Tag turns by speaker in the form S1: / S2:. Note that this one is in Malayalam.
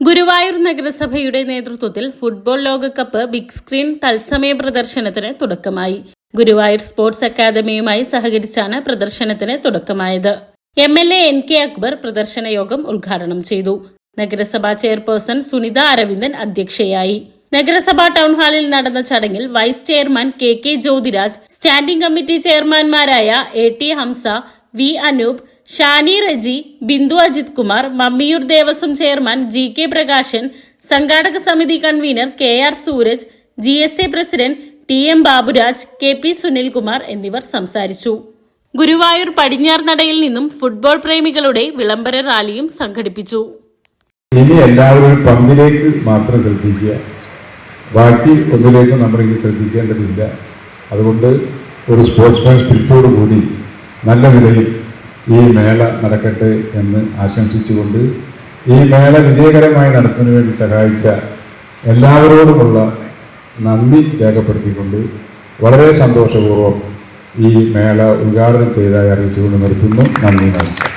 S1: ഗുരുവായൂർ നഗരസഭയുടെ നേതൃത്വത്തിൽ ഫുട്ബോൾ ലോകകപ്പ് ബിഗ് സ്ക്രീൻ തത്സമയ പ്രദർശനത്തിന് തുടക്കമായി. ഗുരുവായൂർ സ്പോർട്സ് അക്കാദമിയുമായി സഹകരിച്ചാണ് പ്രദർശനത്തിന് തുടക്കമായത്. MLA NK അക്ബർ പ്രദർശന യോഗം ഉദ്ഘാടനം ചെയ്തു. നഗരസഭാ ചെയർപേഴ്സൺ സുനിത അരവിന്ദൻ അധ്യക്ഷയായി. നഗരസഭാ ടൗൺഹാളിൽ നടന്ന ചടങ്ങിൽ vice chairman KK Jyothiraj, standing committee ചെയർമാൻമാരായ AT Hamsa, V Anoop, Shani Reji, Bindu Ajith Kumar, Mammiyur Devaswom chairman GK Prakashan, സംഘാടക സമിതി convener KR Sooraj, GSA president TM Baburaj, KP Sunilkumar എന്നിവർ സംസാരിച്ചു. ഗുരുവായൂർ പടിഞ്ഞാർനടയിൽ നിന്നും ഫുട്ബോൾ പ്രേമികളുടെ വിളംബര റാലിയും സംഘടിപ്പിച്ചു.
S2: ഇനി എല്ലാവരും പന്തിലേക്ക് മാത്രം ശ്രദ്ധിക്കുക, ബാക്കി ഒന്നിലേക്കും നമ്മളിനി ശ്രദ്ധിക്കേണ്ടതില്ല. അതുകൊണ്ട് ഒരു സ്പോർട്സ്മാൻ സ്പിരിറ്റോട് കൂടി നല്ല നിലയിൽ ഈ മേള നടക്കട്ടെ എന്ന് ആശംസിച്ചുകൊണ്ട് ഈ മേള വിജയകരമായി നടത്തുന്നതിന് വേണ്ടി സഹായിച്ച എല്ലാവരോടുമുള്ള നന്ദി രേഖപ്പെടുത്തിക്കൊണ്ട് വളരെ സന്തോഷപൂർവ്വം ഈ മേള ഉദ്ഘാടനം ചെയ്തതായി അറിയിച്ചുകൊണ്ട് നിർത്തുന്നു. നന്ദി, നമസ്കാരം.